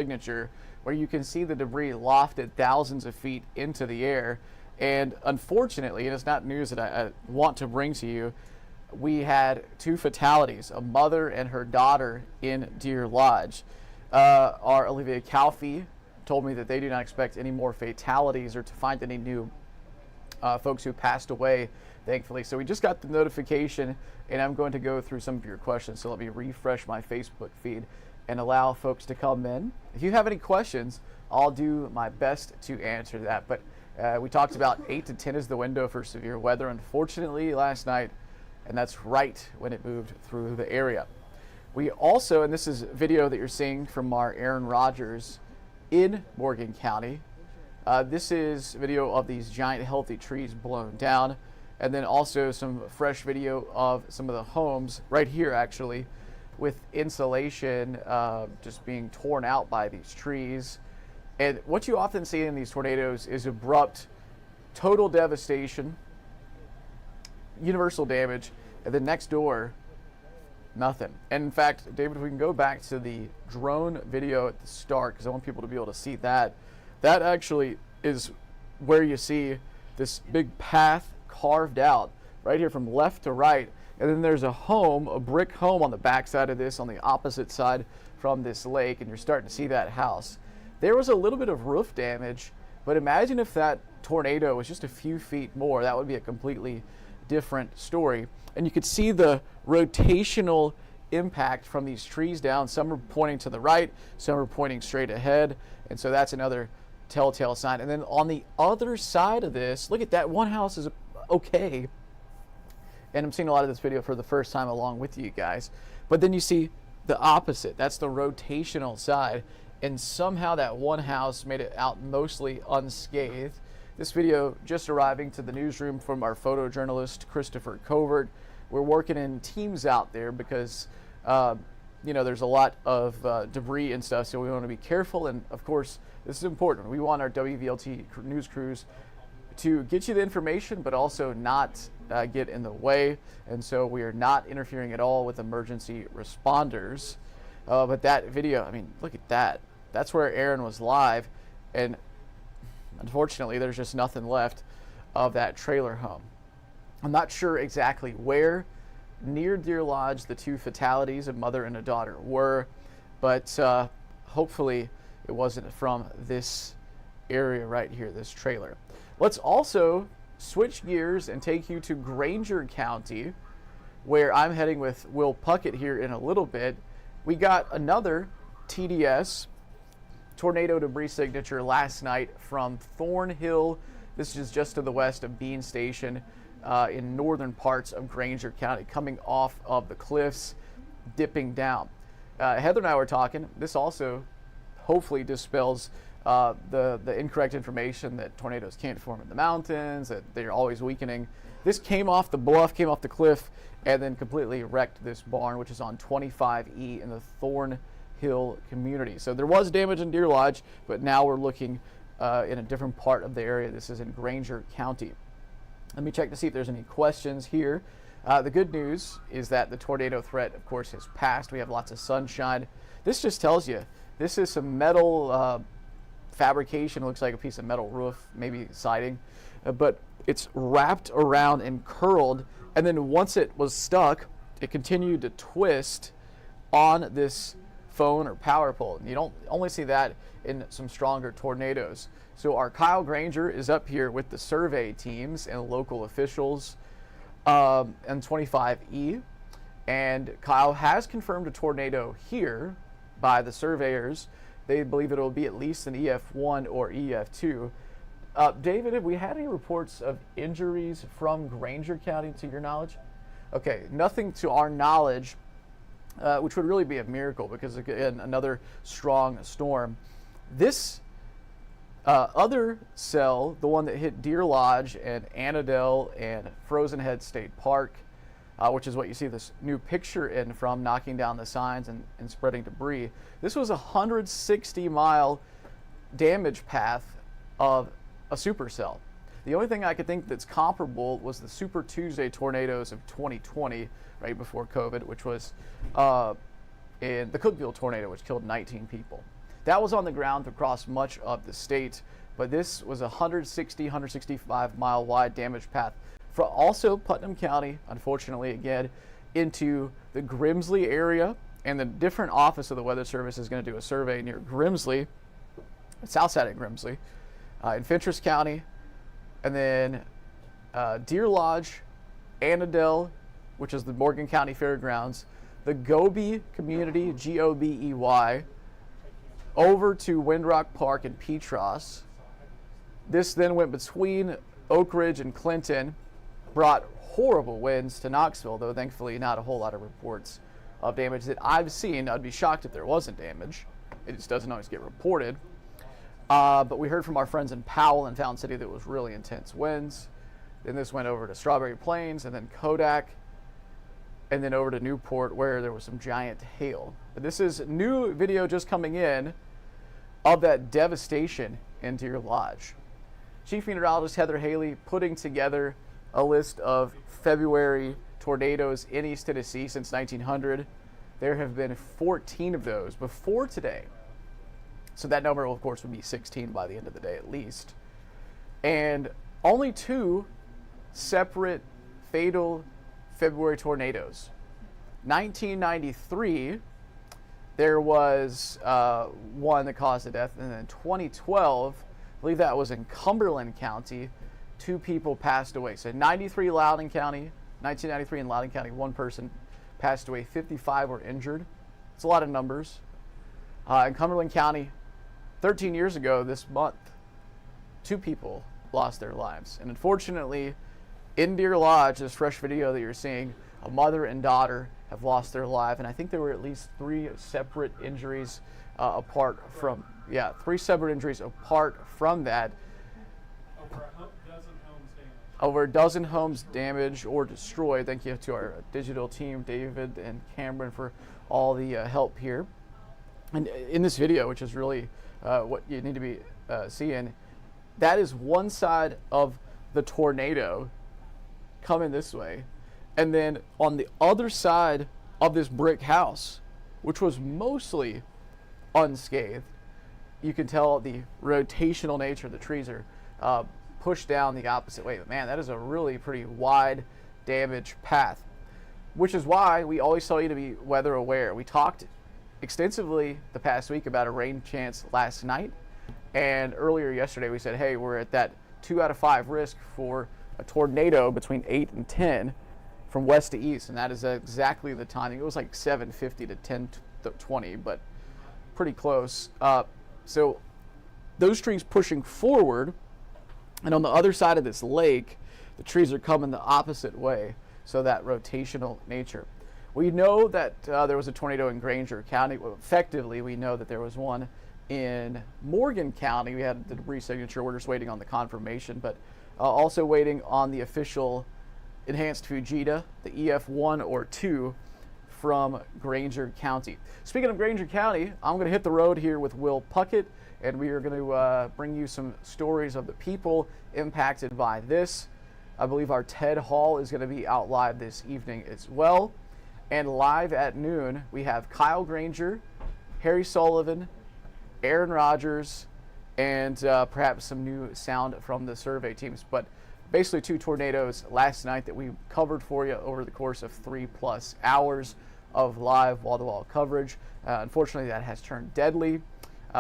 signature, where you can see the debris lofted thousands of feet into the air. And unfortunately, and it's not news that I want to bring to you, we had 2 fatalities, a mother and her daughter in Deer Lodge. Our Olivia Calfee told me that they do not expect any more fatalities or to find any new folks who passed away, thankfully. So we just got the notification, and I'm going to go through some of your questions. So let me refresh my Facebook feed and allow folks to come in. If you have any questions, I'll do my best to answer that. But we talked about 8 to 10 is the window for severe weather, unfortunately, last night, and that's right when it moved through the area. We also, and this is video that you're seeing from our Aaron Rodgers in Morgan County. This is video of these giant healthy trees blown down, and then also some fresh video of some of the homes right here, actually, with insulation just being torn out by these trees. And what you often see in these tornadoes is abrupt, total devastation, universal damage, and then next door, nothing. And in fact, David, if we can go back to the drone video at the start, because I want people to be able to see that. That actually is where you see this big path carved out right here from left to right. And then there's a home, a brick home on the back side of this, on the opposite side from this lake, and you're starting to see that house. There was a little bit of roof damage, but imagine if that tornado was just a few feet more. That would be a completely different story. And you could see the rotational impact from these trees down. Some are pointing to the right, some are pointing straight ahead, and so that's another telltale sign. And then on the other side of this, look at that, one house is okay, and I'm seeing a lot of this video for the first time along with you guys, but then you see the opposite. That's the rotational side, and somehow that one house made it out mostly unscathed. This video just arriving to the newsroom from our photojournalist Christopher Covert. We're working in teams out there because you know, there's a lot of debris and stuff, so we want to be careful. And of course, this is important. We want our WVLT news crews to get you the information, but also not get in the way. And so we are not interfering at all with emergency responders. But that video, I mean, look at that. That's where Aaron was live. And unfortunately, there's just nothing left of that trailer home. I'm not sure exactly where near Deer Lodge the 2 fatalities, a mother and a daughter, were, but hopefully it wasn't from this area right here, this trailer. Let's also switch gears and take you to Granger County, where I'm heading with Will Puckett here in a little bit. We got another TDS, tornado debris signature, last night from Thornhill. This is just to the west of Bean Station in northern parts of Granger County, coming off of the cliffs, dipping down. Heather and I were talking. This also hopefully dispels the incorrect information that tornadoes can't form in the mountains, that they're always weakening. This came off the bluff, came off the cliff, and then completely wrecked this barn, which is on 25E in the Thornhill community. So there was damage in Deer Lodge, but now we're looking in a different part of the area. This is in Granger County. Let me check to see if there's any questions here. The good news is that the tornado threat, of course, has passed. We have lots of sunshine. This just tells you this is some metal fabrication. It looks like a piece of metal roof, maybe siding, but it's wrapped around and curled, and then once it was stuck, it continued to twist on this phone or power pole. And you don't only see that in some stronger tornadoes. So our Kyle Granger is up here with the survey teams and local officials and 25E, and Kyle has confirmed a tornado here by the surveyors. They believe it will be at least an EF1 or EF2. David, have we had any reports of injuries from Granger County to your knowledge? Okay, nothing to our knowledge, which would really be a miracle because, again, another strong storm. This other cell, the one that hit Deer Lodge and Annandale and Frozen Head State Park, which is what you see this new picture in from, knocking down the signs and spreading debris. This was a 160-mile damage path of a supercell. The only thing I could think that's comparable was the Super Tuesday tornadoes of 2020, right before COVID, which was in the Cookeville tornado, which killed 19 people. That was on the ground across much of the state, but this was a 165 mile wide damage path for also Putnam County, unfortunately, again, into the Grimsley area. And the different office of the Weather Service is going to do a survey near Grimsley, south side of Grimsley, in Fentress County, and then Deer Lodge, Annandale, which is the Morgan County Fairgrounds, the Goby community, Gobey, over to Windrock Park and Petros. This then went between Oak Ridge and Clinton, brought horrible winds to Knoxville, though thankfully not a whole lot of reports of damage that I've seen. I'd be shocked if there wasn't damage. It just doesn't always get reported. But we heard from our friends in Powell and Fountain City that it was really intense winds. Then this went over to Strawberry Plains and then Kodak, and then over to Newport where there was some giant hail. But this is new video just coming in of that devastation in Deer Lodge. Chief Meteorologist Heather Haley putting together a list of February tornadoes in East Tennessee since 1900. There have been 14 of those before today. So that number, of course, would be 16 by the end of the day at least. And only 2 separate fatal February tornadoes. 1993, there was one that caused a death, and then 2012, I believe that was in Cumberland County, 2 people passed away. So 93 Loudoun County, 1993 in Loudoun County, 1 person passed away, 55 were injured. It's a lot of numbers. In Cumberland County, 13 years ago this month, 2 people lost their lives. And unfortunately, in Deer Lodge, this fresh video that you're seeing, a mother and daughter have lost their life. And I think there were at least 3 separate injuries apart from, 3 separate injuries apart from that. Over a dozen homes damaged or destroyed. Thank you to our digital team, David and Cameron, for all the help here. And in this video, which is really what you need to be seeing, that is one side of the tornado coming this way. And then on the other side of this brick house, which was mostly unscathed, you can tell the rotational nature. The trees are pushed down the opposite way. But man, that is a really pretty wide damage path, which is why we always tell you to be weather aware. We talked extensively the past week about a rain chance last night, and earlier yesterday we said, hey, we're at that 2 out of 5 risk for a tornado between 8 and 10 from west to east, and that is exactly the timing. It was like 7:50 to 10:20, but pretty close. So those trees pushing forward, and on the other side of this lake, the trees are coming the opposite way, so that rotational nature. We know that there was a tornado in Granger County. Well, effectively, we know that there was one in Morgan County. We had the debris signature. We're just waiting on the confirmation, but also waiting on the official enhanced Fujita, the EF1 or 2 from Granger County. Speaking of Granger County, I'm going to hit the road here with Will Puckett, and we are going to bring you some stories of the people impacted by this. I believe our Ted Hall is going to be out live this evening as well. And live at noon, we have Kyle Granger, Harry Sullivan, Aaron Rodgers, and perhaps some new sound from the survey teams. But basically 2 tornadoes last night that we covered for you over the course of 3+ hours of live wall-to-wall coverage. Unfortunately, that has turned deadly,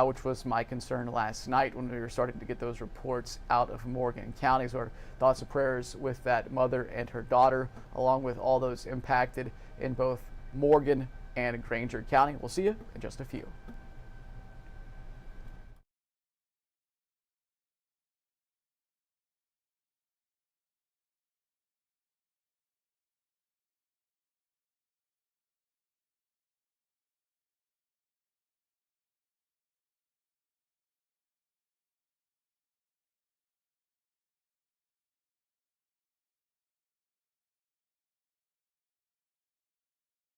which was my concern last night when we were starting to get those reports out of Morgan County. So our thoughts and prayers with that mother and her daughter, along with all those impacted in both Morgan and Granger County. We'll see you in just a few.